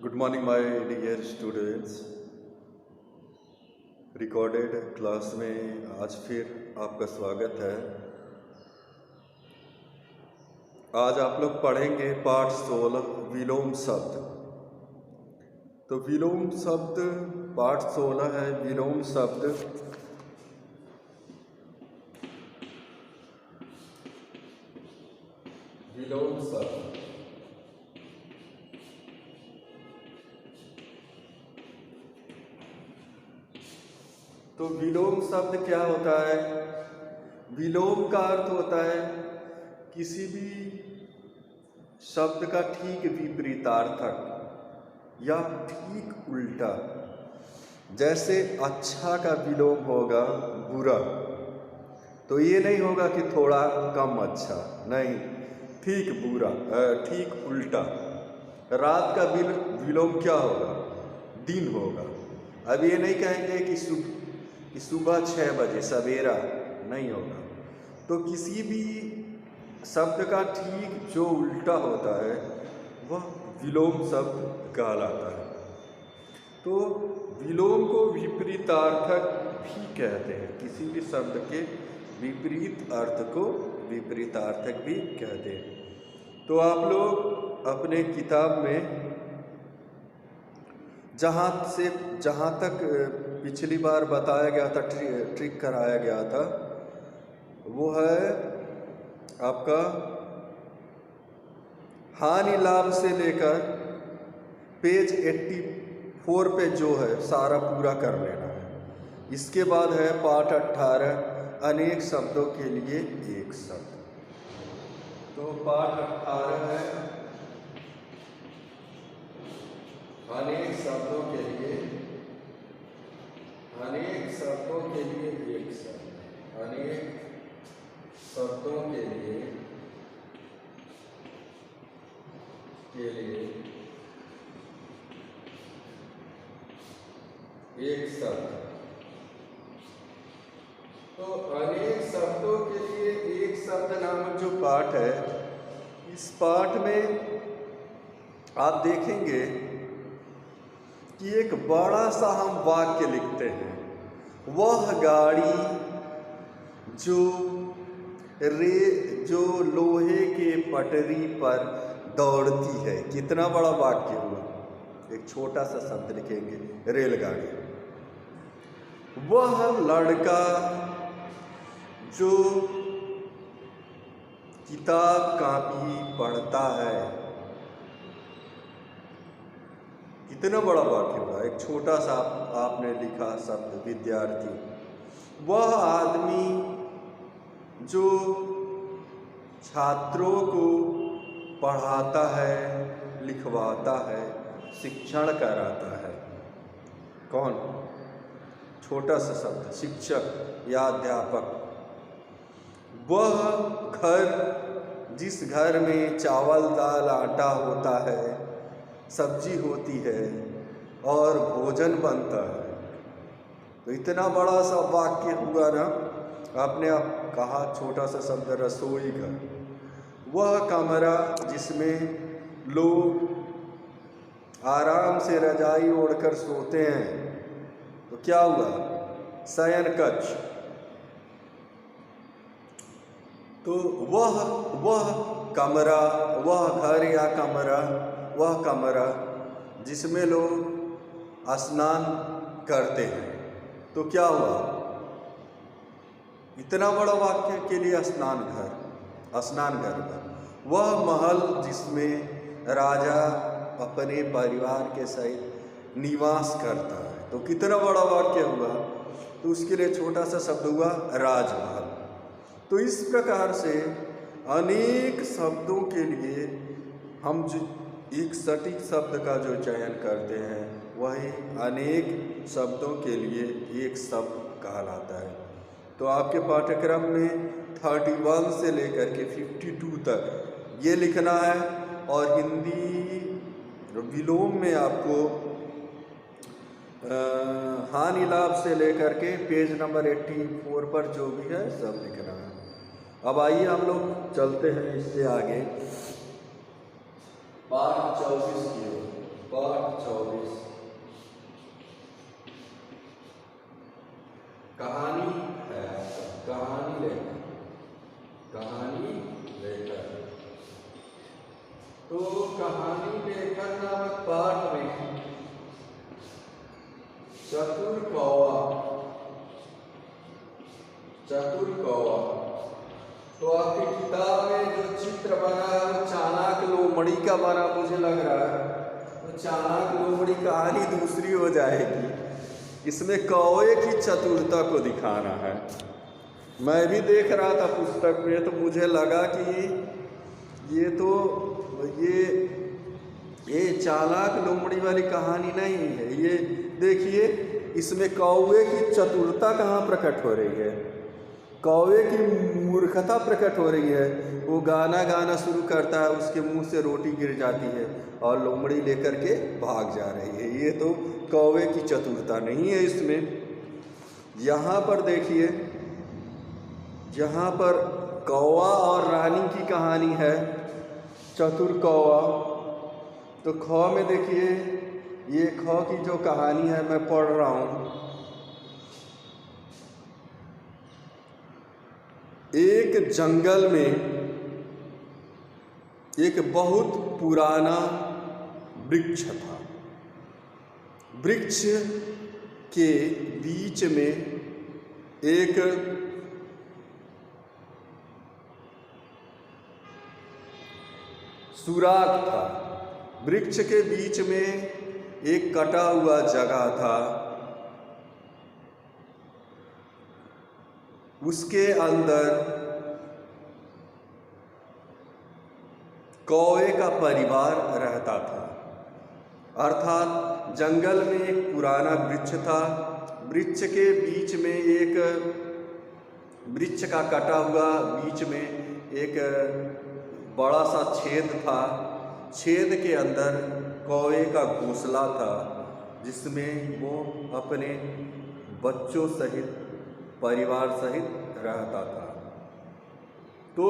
Good morning my dear students. Recorded class में आज फिर आपका स्वागत है। आज आप लोग पढ़ेंगे पाठ 16 विलोम शब्द। तो विलोम शब्द पाठ 16 है। विलोम शब्द विलोम शब्द तो विलोम शब्द क्या होता है? विलोम का अर्थ होता है किसी भी शब्द का ठीक विपरीतार्थक या ठीक उल्टा। जैसे अच्छा का विलोम होगा बुरा, तो ये नहीं होगा कि थोड़ा कम अच्छा, नहीं, ठीक बुरा, ठीक उल्टा। रात का विलोम क्या होगा? दिन होगा। अब ये नहीं कहेंगे कि सुबह 6 बजे, सवेरा नहीं होगा। तो किसी भी शब्द का ठीक जो उल्टा होता है वह विलोम शब्द कहलाता है। तो विलोम को विपरीतार्थक भी कहते हैं। किसी भी शब्द के विपरीत अर्थ को विपरीतार्थक भी कहते हैं। तो आप लोग अपने किताब में जहाँ तक पिछली बार बताया गया था, ट्रिक कराया गया था, वो है आपका हानि लाभ से लेकर पेज 84 पे जो है सारा पूरा कर लेना है। इसके बाद है पाठ 18 अनेक शब्दों के लिए एक शब्द। तो पाठ 18 है अनेक शब्दों के लिए एक शब्द। अनेक शब्दों के लिए एक शब्द। तो अनेक शब्दों के लिए एक शब्द नामक जो पाठ है, इस पाठ में आप देखेंगे कि एक बड़ा सा हम वाक्य लिखते हैं। वह गाड़ी जो लोहे के पटरी पर दौड़ती है। कितना बड़ा वाक्य हुआ। एक छोटा सा शब्द लिखेंगे, रेलगाड़ी। वह लड़का जो किताब कॉपी पढ़ता है। कितना बड़ा वाक्य हुआ। एक छोटा सा आपने लिखा शब्द, विद्यार्थी। वह आदमी जो छात्रों को पढ़ाता है, लिखवाता है, शिक्षण कराता है। कौन? छोटा सा शब्द, शिक्षक या अध्यापक। वह घर जिस घर में चावल दाल आटा होता है, सब्जी होती है और भोजन बनता है। तो इतना बड़ा सा वाक्य हुआ ना। आपने कहा छोटा सा शब्द, रसोई घर। वह कमरा जिसमें लोग आराम से रजाई ओढ़कर सोते हैं, तो क्या हुआ? शयन कक्ष। तो वह कमरा, वह घर या कमरा, वह कमरा जिसमें लोग स्नान करते हैं। तो क्या हुआ? इतना बड़ा वाक्य के लिए स्नान घर। वह महल जिसमें राजा अपने परिवार के सहित निवास करता है। तो कितना बड़ा वाक्य हुआ। तो उसके लिए छोटा सा शब्द हुआ, राजमहल। तो इस प्रकार से अनेक शब्दों के लिए हम जो एक सटीक शब्द का जो चयन करते हैं, वही अनेक शब्दों के लिए एक शब्द कहलाता है। तो आपके पाठ्यक्रम में 31 से लेकर के 52 तक ये लिखना है। और हिंदी विलोम में आपको हानि लाभ से लेकर के पेज नंबर 84 पर जो भी है सब लिखना है। अब आइए हम लोग चलते हैं इससे आगे पाठ 24 की ओर। पाठ 24 कहानी है। कहानी लेखक। तो कहानी लेखक नामक पाठ में चतुर कौवा। तो आपकी किताब में जो चित्र बना है वो चाणक लोमड़ी का बना मुझे लग रहा है। तो चाणक लोमड़ी कहानी दूसरी हो जाएगी। इसमें कौवे की चतुरता को दिखाना है। मैं भी देख रहा था पुस्तक में, तो मुझे लगा कि ये चालाक लोमड़ी वाली कहानी नहीं है। ये देखिए, इसमें कौवे की चतुरता कहाँ प्रकट हो रही है, कौवे की मूर्खता प्रकट हो रही है। वो गाना शुरू करता है, उसके मुंह से रोटी गिर जाती है और लोमड़ी लेकर के भाग जा रही है। ये तो कौवे की चतुरता नहीं है इसमें। यहाँ पर देखिए, यहाँ पर कौवा और रानी की कहानी है, चतुर कौवा। तो ख में देखिए, ये ख की जो कहानी है मैं पढ़ रहा हूँ। एक जंगल में एक बहुत पुराना वृक्ष था। वृक्ष के बीच में एक सुराग था। वृक्ष के बीच में एक कटा हुआ जगह था। उसके अंदर कौवे का परिवार रहता था। अर्थात जंगल में एक पुराना वृक्ष था। वृक्ष के बीच में एक वृक्ष का कटा हुआ बीच में एक बड़ा सा छेद था। छेद के अंदर कौवे का घोंसला था, जिसमें वो अपने बच्चों सहित, परिवार सहित रहता था। तो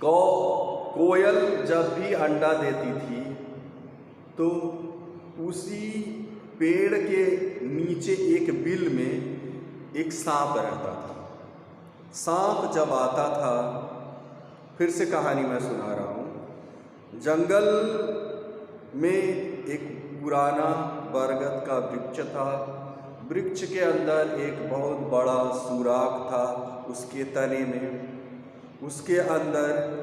कोयल जब भी अंडा देती थी तो उसी पेड़ के नीचे एक बिल में एक सांप रहता था। सांप जब आता था, फिर से कहानी मैं सुना रहा हूँ। जंगल में एक पुराना बरगद का वृक्ष था। वृक्ष के अंदर एक बहुत बड़ा सुराग था उसके तने में। उसके अंदर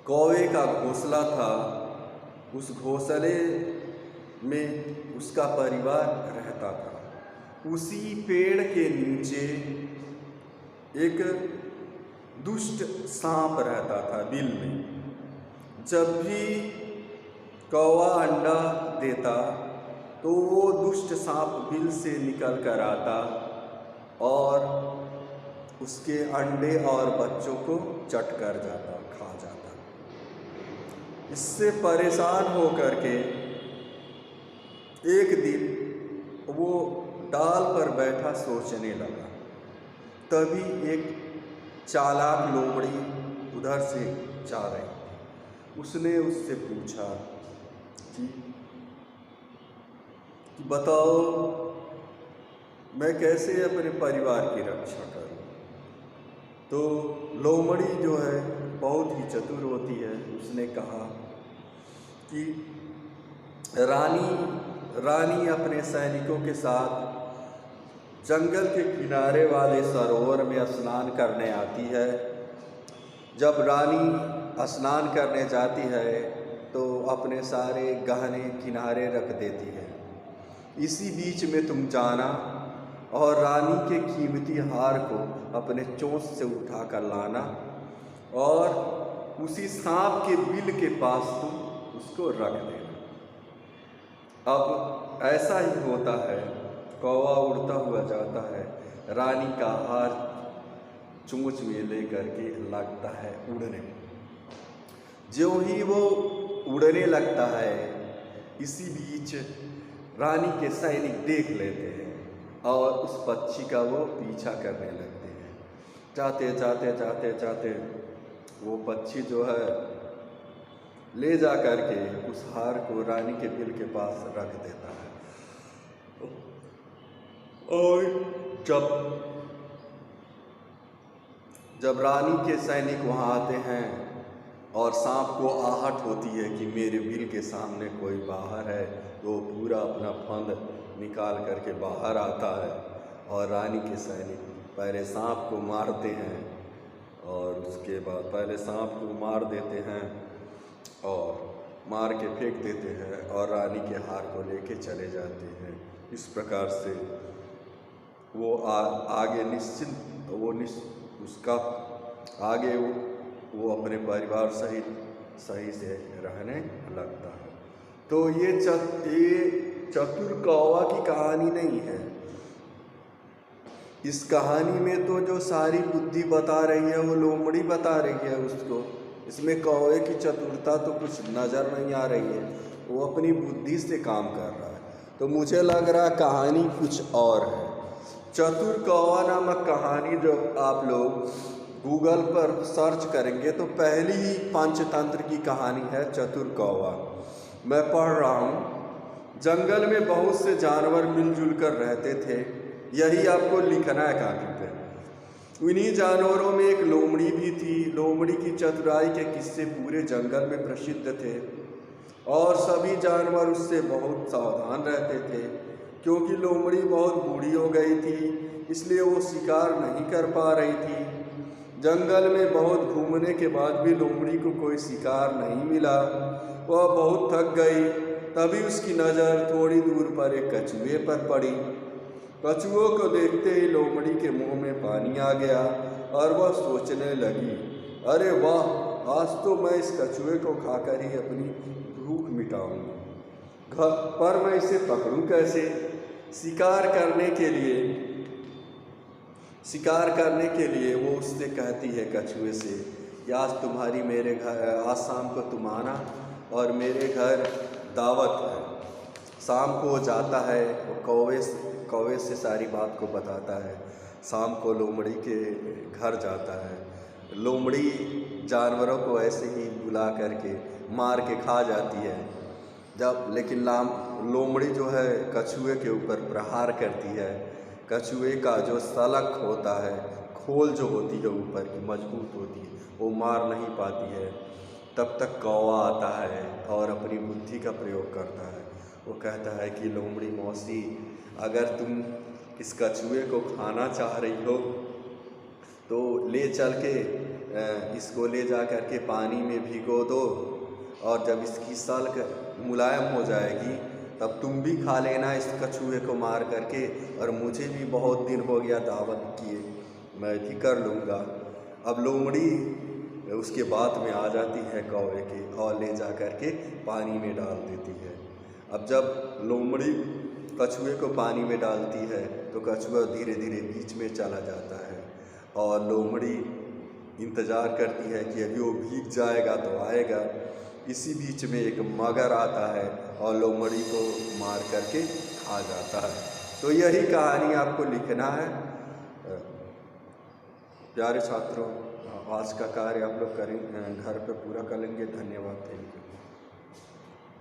कौवे का घोंसला था। उस घोंसले में उसका परिवार रहता था। उसी पेड़ के नीचे एक दुष्ट सांप रहता था बिल में। जब भी कौवा अंडा देता तो वो दुष्ट सांप बिल से निकल कर आता और उसके अंडे और बच्चों को चट कर जाता, खा जाता। इससे परेशान होकर के एक दिन वो डाल पर बैठा सोचने लगा। तभी एक चालाक लोमड़ी उधर से जा रही थी। उसने उससे पूछा कि बताओ, मैं कैसे अपने परिवार की रक्षा करूं। तो लोमड़ी जो है बहुत ही चतुर होती है। उसने कहा कि रानी अपने सैनिकों के साथ जंगल के किनारे वाले सरोवर में स्नान करने आती है। जब रानी स्नान करने जाती है तो अपने सारे गहने किनारे रख देती है। इसी बीच में तुम जाना और रानी के कीमती हार को अपने चोंच से उठा कर लाना और उसी सांप के बिल के पास तुम उसको रख देना। अब ऐसा ही होता है, कौवा उड़ता हुआ जाता है, रानी का हार चोंच में लेकर के लगता है उड़ने। जो ही वो उड़ने लगता है, इसी बीच रानी के सैनिक देख लेते हैं और उस पक्षी का वो पीछा करने लगते हैं। जाते जाते जाते जाते वो पक्षी जो है ले जा कर के उस हार को रानी के बिल के पास रख देता है। और जब रानी के सैनिक वहाँ आते हैं और सांप को आहट होती है कि मेरे बिल के सामने कोई बाहर है, तो पूरा अपना फंद निकाल करके बाहर आता है और रानी के सैनिक पहले सांप को मारते हैं और उसके बाद पहले सांप को मार देते हैं और मार के फेंक देते हैं और रानी के हार को लेके चले जाते हैं। इस प्रकार से वो आगे उसका आगे वो अपने परिवार सहित सही से रहने लगता है। तो ये चतुर कौवा की कहानी नहीं है। इस कहानी में तो जो सारी बुद्धि बता रही है वो लोमड़ी बता रही है उसको। इसमें कौवे की चतुरता तो कुछ नज़र नहीं आ रही है, वो अपनी बुद्धि से काम कर रहा है। तो मुझे लग रहा है कहानी कुछ और है। चतुर कौवा नामक कहानी जो आप लोग गूगल पर सर्च करेंगे तो पहली ही पंचतंत्र की कहानी है चतुर कौवा। मैं पढ़ रहा हूँ। जंगल में बहुत से जानवर मिलजुल कर रहते थे, यही आपको लिखना है कागज पे। उन्हीं जानवरों में एक लोमड़ी भी थी। लोमड़ी की चतुराई के किस्से पूरे जंगल में प्रसिद्ध थे और सभी जानवर उससे बहुत सावधान रहते थे, क्योंकि लोमड़ी बहुत बूढ़ी हो गई थी, इसलिए वो शिकार नहीं कर पा रही थी। जंगल में बहुत घूमने के बाद भी लोमड़ी को कोई शिकार नहीं मिला। वह बहुत थक गई। तभी उसकी नज़र थोड़ी दूर पर एक कछुए पर पड़ी। कछुओं को देखते ही लोमड़ी के मुंह में पानी आ गया और वह सोचने लगी, अरे वाह, आज तो मैं इस कछुए को खाकर ही अपनी भूख मिटाऊंगी। पर मैं इसे पकड़ूं कैसे? शिकार करने के लिए वो उससे कहती है कछुए से कि आज तुम्हारी मेरे घर, आज शाम को तुम आना और मेरे घर दावत है। शाम को वो जाता है, वो कौवे से सारी बात को बताता है। शाम को लोमड़ी के घर जाता है। लोमड़ी जानवरों को ऐसे ही बुला करके मार के खा जाती है। लेकिन लोमड़ी जो है कछुए के ऊपर प्रहार करती है। कछुए का जो सलख होता है, खोल जो होती है ऊपर की मजबूत होती है, वो मार नहीं पाती है। तब तक कौवा आता है और अपनी बुद्धि का प्रयोग करता है। वो कहता है कि लोमड़ी मौसी, अगर तुम इस कछुए को खाना चाह रही हो तो ले चल के इसको ले जा कर के पानी में भिगो दो, और जब इसकी सल्क मुलायम हो जाएगी तब तुम भी खा लेना इस कछुए को मार करके, और मुझे भी बहुत दिन हो गया दावत किए, मैं भी कर लूँगा। अब लोमड़ी उसके बात में आ जाती है कौवे के और ले जा कर के पानी में डाल देती है। अब जब लोमड़ी कछुए को पानी में डालती है तो कछुआ धीरे धीरे बीच में चला जाता है और लोमड़ी इंतज़ार करती है कि अभी वो भीग जाएगा तो आएगा। इसी बीच में एक मगर आता है और लोमड़ी को मार करके खा जाता है। तो यही कहानी आपको लिखना है। प्यारे छात्रों, आज का कार्य आप लोग करें, घर पे पूरा कर लेंगे। धन्यवाद, थैंक यू।